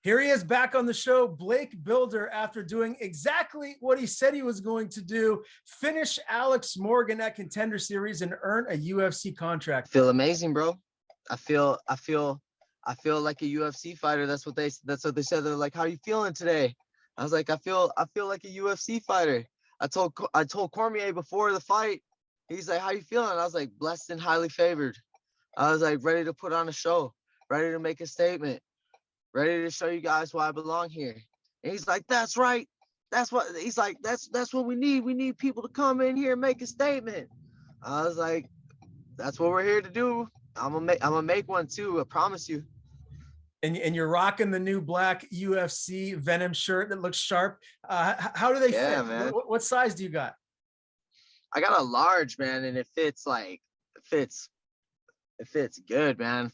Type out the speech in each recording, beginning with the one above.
Here he is back on the show, Blake Bilder, after doing exactly what he said he was going to do, finish Alex Morgan at Contender Series and earn a UFC contract. I feel amazing, bro. I feel like a UFC fighter. That's what they said. They're like, "How are you feeling today?" I was like, I feel like a UFC fighter. I told Cormier before the fight. He's like, "How you feeling?" I was like, "Blessed and highly favored." I was like, ready to put on a show, ready to make a statement, ready to show you guys why I belong here. And he's like, "That's right. That's what." He's like, "That's what we need. We need people to come in here and make a statement." I was like, "That's what we're here to do. I'm gonna make one too. I promise you." And you're rocking the new black UFC Venom shirt that looks sharp. How do they fit? Man. What size do you got? I got a large, man, and it fits good, man.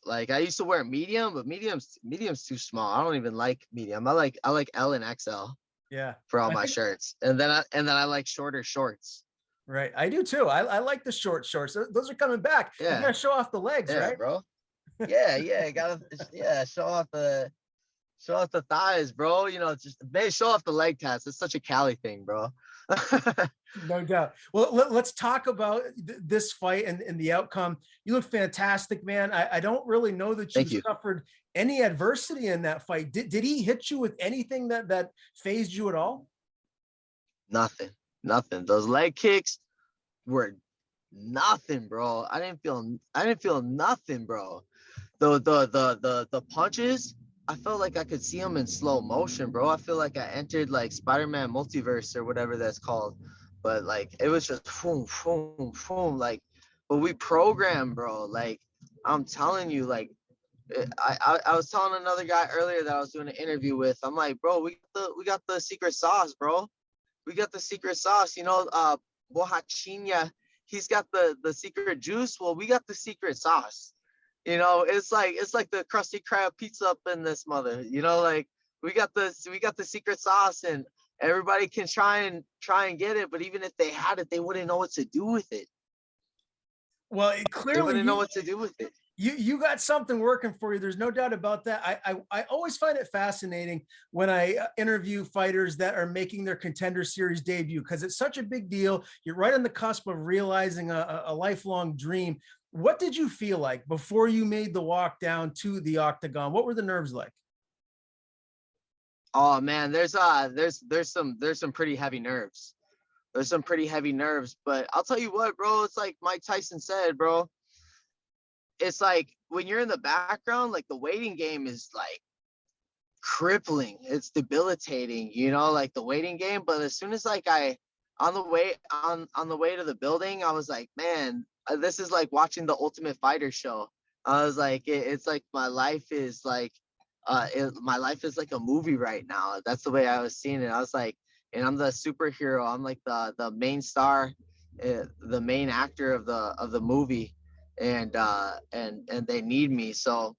Like, I used to wear medium, but medium's too small. I don't even like medium. I like L and XL. Yeah. For all my shirts. And then I like shorter shorts. Right. I do too. I like the short shorts. Those are coming back. Yeah. You gotta show off the legs, right? Bro. Yeah. Gotta show off the thighs, bro. You know, just maybe show off the leg tats. It's such a Cali thing, bro. No doubt. Well, let's talk about this fight and the outcome. You look fantastic, man. I don't really know that you suffered any adversity in that fight. Did he hit you with anything that phased you at all? Nothing. Those leg kicks were nothing, bro. I didn't feel nothing, bro. The punches, I felt like I could see them in slow motion, bro. I feel like I entered like Spider-Man multiverse or whatever that's called. But like, it was just boom, boom, boom. Like, but we programmed, bro. Like, I'm telling you, like, I was telling another guy earlier that I was doing an interview with. I'm like, bro, we got the secret sauce, bro. We got the secret sauce. You know, Bohachinya, he's got the secret juice. Well, we got the secret sauce. You know, it's like the Krusty Krab pizza up in this mother. You know, like we got the secret sauce, and everybody can try and get it. But even if they had it, they wouldn't know what to do with it. Well, clearly they wouldn't know what to do with it. You got something working for you. There's no doubt about that. I always find it fascinating when I interview fighters that are making their Contender Series debut, because it's such a big deal. You're right on the cusp of realizing a lifelong dream. What did you feel like before you made the walk down to the octagon? What were the nerves like? Oh man, there's some pretty heavy nerves. There's some pretty heavy nerves, but I'll tell you what, bro, it's like Mike Tyson said, bro. It's like when you're in the background, like the waiting game is like crippling. It's debilitating, you know, like the waiting game. But as soon as like on the way to the building, I was like, man, this is like watching the Ultimate Fighter show. I was like, it's like my life is like a movie right now. That's the way I was seeing it. I was like, and I'm the superhero. I'm like the main star, the main actor of the movie. And they need me. So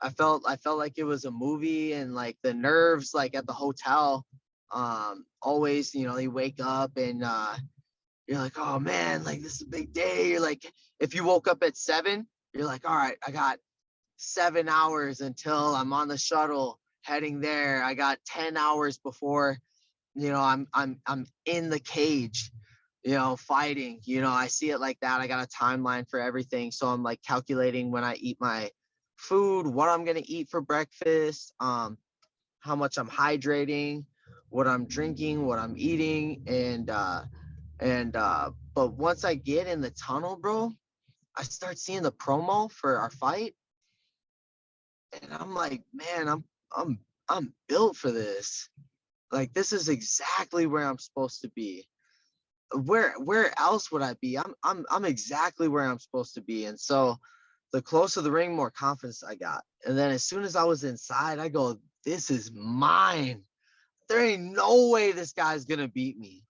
I felt like it was a movie, and like the nerves, like at the hotel, always, you know, you wake up and you're like, oh man, like this is a big day. You're like, if you woke up at 7, you're like, all right, I got 7 hours until I'm on the shuttle heading there. I got 10 hours before, you know, I'm in the cage, you know, fighting. You know, I see it like that. I got a timeline for everything. So I'm like calculating when I eat my food, what I'm going to eat for breakfast, how much I'm hydrating, what I'm drinking, what I'm eating. But once I get in the tunnel, bro, I start seeing the promo for our fight. And I'm like, man, I'm built for this. Like, this is exactly where I'm supposed to be. Where else would I be? I'm exactly where I'm supposed to be. And so the closer the ring, more confidence I got. And then as soon as I was inside, I go, this is mine. There ain't no way this guy's gonna beat me.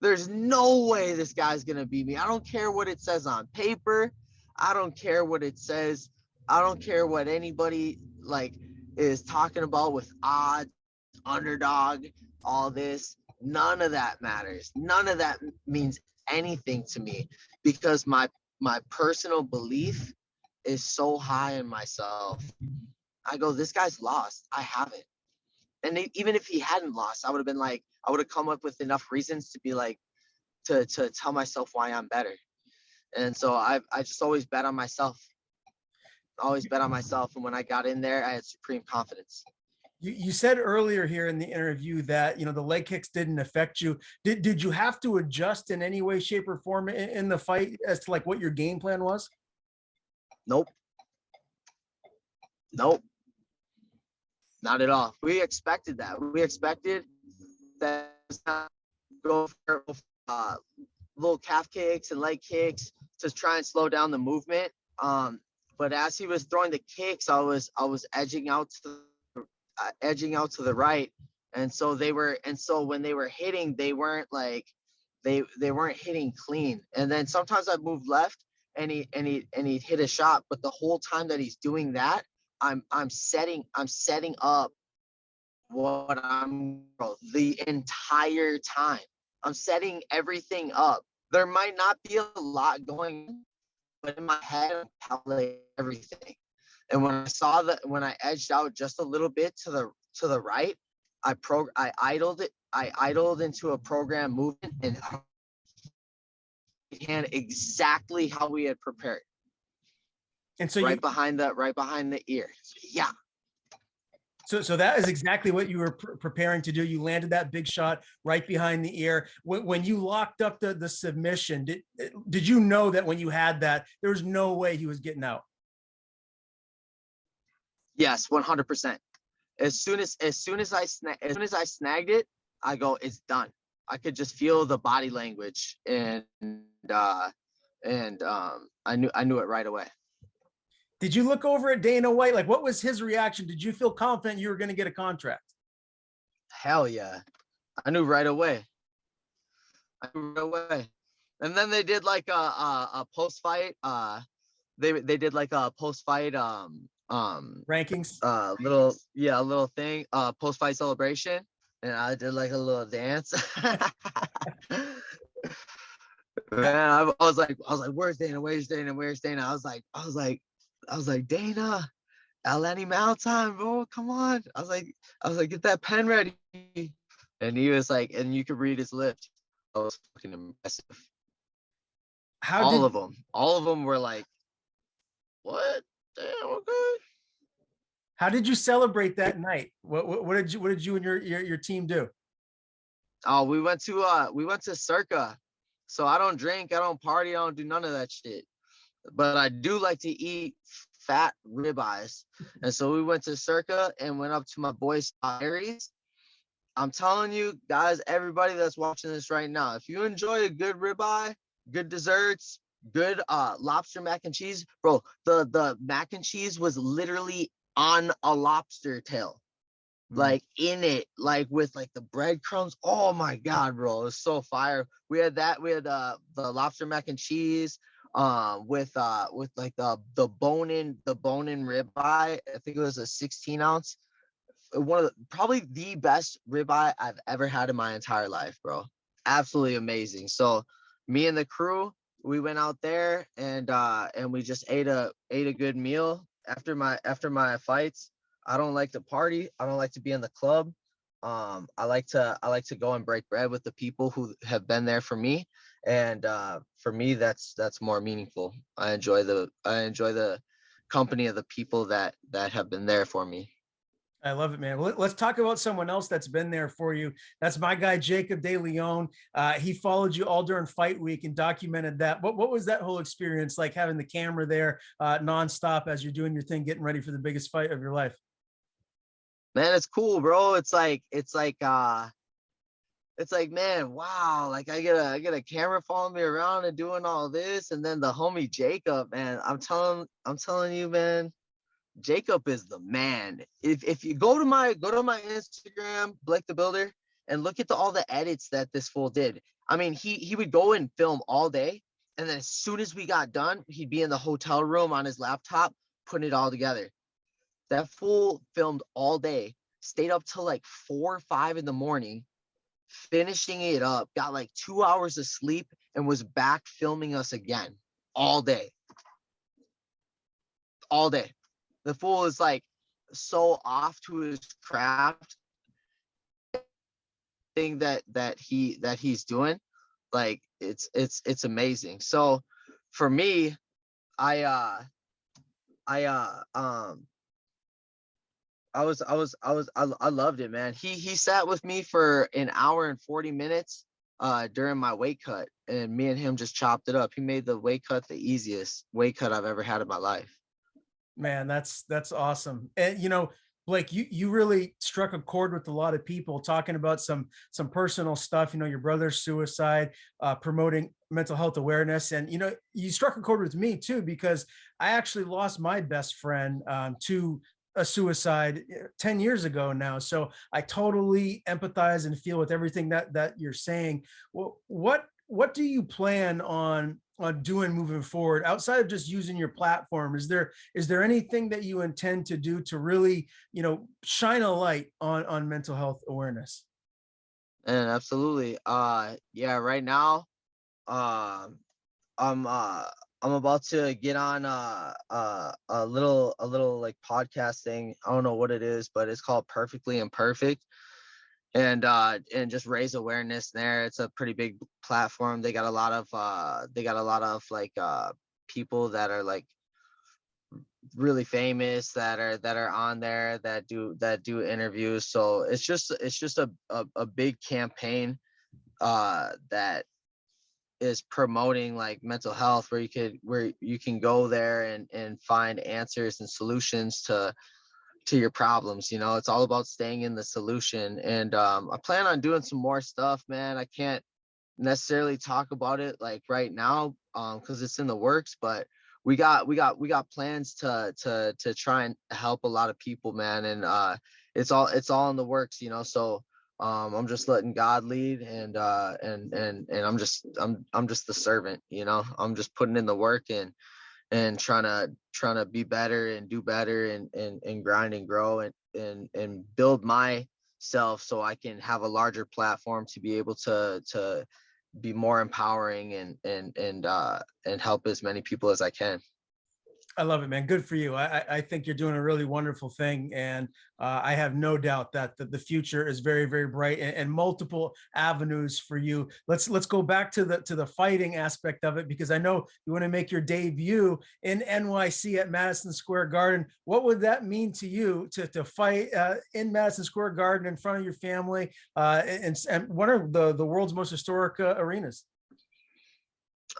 There's no way this guy's gonna beat me. I don't care what it says on paper. I don't care what it says. I don't care what anybody like is talking about with odds, underdog, all this. None of that matters. None of that means anything to me, because my personal belief is so high in myself. I go, this guy's lost. I haven't. And even if he hadn't lost, I would have been like, I would have come up with enough reasons to be like, to tell myself why I'm better. And so I just always bet on myself. Always bet on myself. And when I got in there, I had supreme confidence. You said earlier here in the interview that, you know, the leg kicks didn't affect you. Did you have to adjust in any way, shape, or form in the fight as to like what your game plan was? Nope. Nope. Not at all. We expected that. We expected that go for little calf kicks and leg kicks to try and slow down the movement. But as he was throwing the kicks, I was edging out to the right, and so when they were hitting, they weren't like they weren't hitting clean. And then sometimes I moved left, and he'd hit a shot, but the whole time that he's doing that, I'm setting up what I'm the entire time. I'm setting everything up. There might not be a lot going, but in my head, I'm calculating everything. And when I edged out just a little bit to the right, I idled it. I idled into a program movement and hand exactly how we had prepared. And so right behind the ear. Yeah. So that is exactly what you were preparing to do. You landed that big shot right behind the ear. When you locked up the submission, did you know that when you had that, there was no way he was getting out? Yes, 100%. As soon as I snagged it, I go, it's done. I could just feel the body language, and I knew it right away. Did you look over at Dana White? Like, what was his reaction? Did you feel confident you were going to get a contract? Hell yeah. I knew right away. And then they did like a post-fight. They did like a post-fight rankings. A little thing, post-fight celebration. And I did like a little dance. Man, I was like, where's Dana? Where's Dana? Where's Dana? I was like, Dana, Lenny Mal time, bro. Come on. I was like, get that pen ready. And he was like, and you could read his lips. That was fucking impressive. All of them were like, what? Damn, okay. How did you celebrate that night? What did you and your team do? Oh, we went to Circa. So I don't drink, I don't party, I don't do none of that shit. But I do like to eat fat ribeyes. And so we went to Circa and went up to my boy Aries. I'm telling you guys, everybody that's watching this right now, if you enjoy a good ribeye, good desserts, good lobster mac and cheese, bro, the mac and cheese was literally on a lobster tail. Like in it, like with like the breadcrumbs. Oh my god, bro, it was so fire. We had the lobster mac and cheese with like the bone-in ribeye. I think it was a 16 ounce. One of probably the best ribeye I've ever had in my entire life, bro. Absolutely amazing. So me and the crew, we went out there and we just ate a good meal after my fights. I don't like to party. I don't like to be in the club. I like to go and break bread with the people who have been there for me. And for me, that's more meaningful. I enjoy the company of the people that have been there for me. I love it, man. Well, let's talk about someone else that's been there for you. That's my guy, Jacob De Leon. He followed you all during fight week and documented that. What was that whole experience like, having the camera there nonstop as you're doing your thing, getting ready for the biggest fight of your life? Man, it's cool, bro. It's like, man, wow. Like I get a camera following me around and doing all this. And then the homie Jacob, man, I'm telling you, man, Jacob is the man. If you go to my Instagram, Blake the Builder, and look at all the edits that this fool did. I mean, he would go and film all day, and then as soon as we got done, he'd be in the hotel room on his laptop putting it all together. That fool filmed all day, stayed up till like 4 or 5 in the morning, finishing it up, got like 2 hours of sleep, and was back filming us again all day. All day. The fool is like, so off to his craft thing that he's doing, like it's amazing. So for me, I I uh um I loved it, man. He sat with me for an hour and 40 minutes during my weight cut, and me and him just chopped it up. He made the weight cut the easiest weight cut I've ever had in my life. Man, that's awesome. And Blake, you really struck a chord with a lot of people talking about some personal stuff. Your brother's suicide, promoting mental health awareness, and you struck a chord with me too because I actually lost my best friend to a suicide 10 years ago now. So I totally empathize and feel with everything that you're saying. Well, what do you plan on doing moving forward outside of just using your platform? Is there anything that you intend to do to really shine a light on mental health awareness? And absolutely. Yeah, right now, um I'm I'm about to get on a little like podcast thing. I don't know what it is, but it's called Perfectly Imperfect. And just raise awareness there. It's a pretty big platform. They got a lot of like people that are like really famous that are on there that do interviews. So it's just a big campaign that is promoting like mental health, where you can go there and find answers and solutions to your problems. It's all about staying in the solution. And I plan on doing some more stuff, man. I can't necessarily talk about it like right now because it's in the works, but we got plans to try and help a lot of people, man. And it's all in the works. So I'm just letting God lead, and I'm just the servant. I'm just putting in the work and trying to be better and do better and grind and grow and build myself so I can have a larger platform to be able to be more empowering and help as many people as I can. I love it, man. Good for you. I think you're doing a really wonderful thing, and I have no doubt that the future is very, very bright and multiple avenues for you. Let's go back to the fighting aspect of it because I know you want to make your debut in NYC at Madison Square Garden. What would that mean to you to fight in Madison Square Garden in front of your family and one of the world's most historic arenas?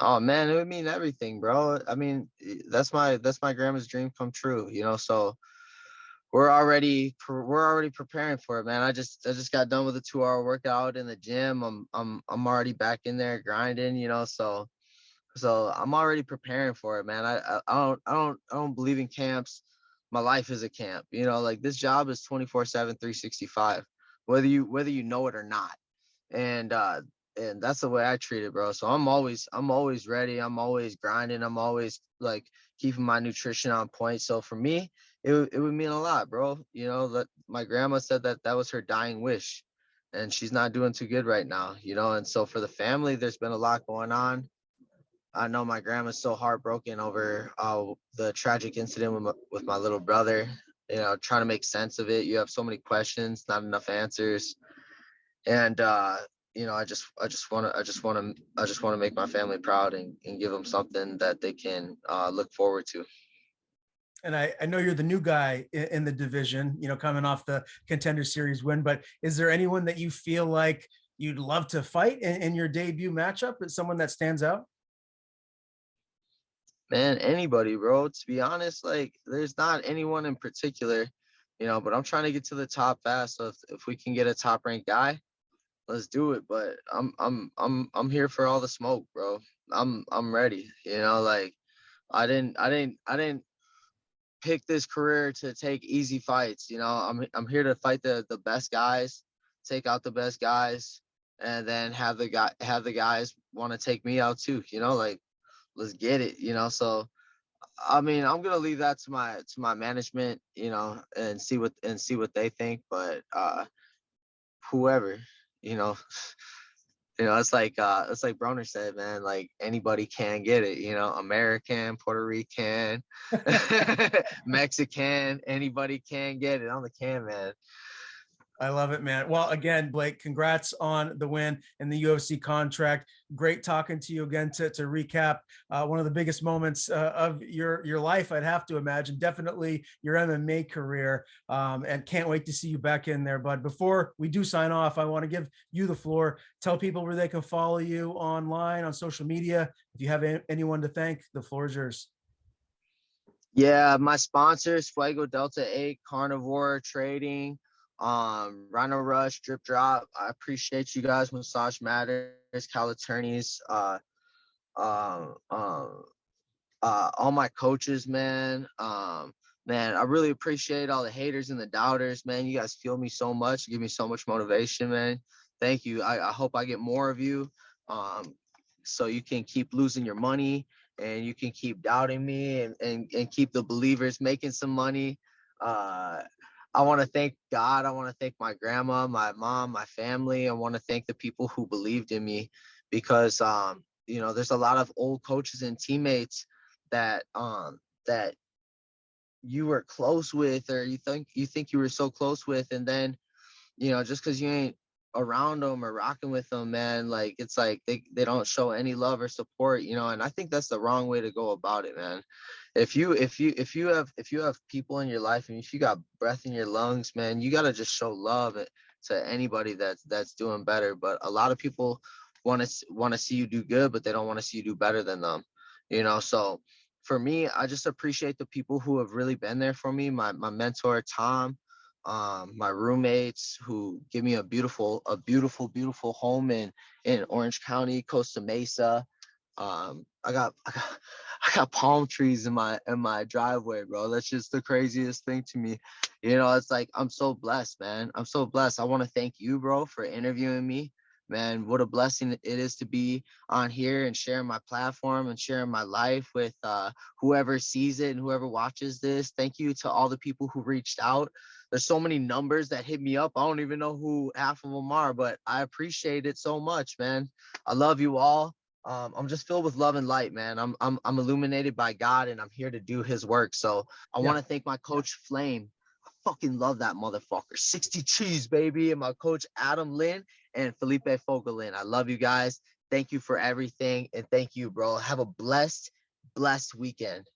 Oh man, it would mean everything, bro. I mean, that's my grandma's dream come true, so we're already preparing for it, man. I just got done with a 2-hour workout in the gym. I'm already back in there grinding, so I'm already preparing for it, man. I don't believe in camps. My life is a camp, like this job is 24/7, 365, whether you know it or not. And that's the way I treat it, bro. So I'm always ready. I'm always grinding. I'm always like keeping my nutrition on point. So for me, it would mean a lot, bro. That my grandma said that was her dying wish, and she's not doing too good right now. And so for the family, there's been a lot going on. I know my grandma's so heartbroken over the tragic incident with my little brother. Trying to make sense of it. You have so many questions, not enough answers, and I just want to make my family proud and give them something that they can look forward to. And I know you're the new guy in the division, coming off the Contender Series win, but is there anyone that you feel like you'd love to fight in your debut matchup? Is someone that stands out? Man, anybody, bro. To be honest, like there's not anyone in particular, but I'm trying to get to the top fast. So if we can get a top ranked guy, let's do it. But I'm here for all the smoke, bro. I'm ready. Like I didn't pick this career to take easy fights. I'm here to fight the best guys, take out the best guys, and then have the guys want to take me out too. Like let's get it. So I mean, I'm gonna leave that to my management, and see what they think. But whoever, you know, You know, it's like Broner said, man, like anybody can get it, you know, American, Puerto Rican, Mexican, anybody can get it. I'm the can man. I love it, man. Well, again, Blake, congrats on the win and the UFC contract. Great talking to you again to recap one of the biggest moments of your life, I'd have to imagine. Definitely your MMA career, and can't wait to see you back in there. But before we do sign off, I want to give you the floor. Tell people where they can follow you online, on social media. If you have anyone to thank, the floor is yours. Yeah, my sponsors, Fuego Delta 8, Carnivore Trading, Rhino Rush, Drip Drop. I appreciate you guys. Massage Matters, Cal Attorneys, all my coaches, man. Man, I really appreciate all the haters and the doubters, man. You guys fuel me so much, give me so much motivation, man. Thank you. I hope I get more of you, so you can keep losing your money and you can keep doubting me and keep the believers making some money. I want to thank God. I want to thank my grandma, my mom, my family. I want to thank the people who believed in me, because you know, there's a lot of old coaches and teammates that that you were close with, or you think you were so close with, and then, you know, just because you ain't around them or rocking with them, man, like it's like they don't show any love or support, you know. And I think that's the wrong way to go about it, man. If you have people in your life, and if you got breath in your lungs, man, you got to just show love to anybody that's doing better. But a lot of people want to see you do good, but they don't want to see you do better than them, you know. So for me, I just appreciate the people who have really been there for me. My mentor Tom, my roommates who give me a beautiful home in Orange County, Costa Mesa. I got palm trees in my driveway, bro. That's just the craziest thing to me. You know, it's like I'm so blessed, man. I'm so blessed. I want to thank you, bro, for interviewing me. Man, what a blessing it is to be on here and sharing my platform and sharing my life with whoever sees it and whoever watches this. Thank you to all the people who reached out. There's so many numbers that hit me up. I don't even know who half of them are, but I appreciate it so much, man. I love you all. I'm just filled with love and light, man. I'm illuminated by God, and I'm here to do His work. So I want to thank my coach Flame. I fucking love that motherfucker. 60 cheese, baby, and my coach Adam Lynn and Felipe Fogelin. I love you guys. Thank you for everything, and thank you, bro. Have a blessed weekend.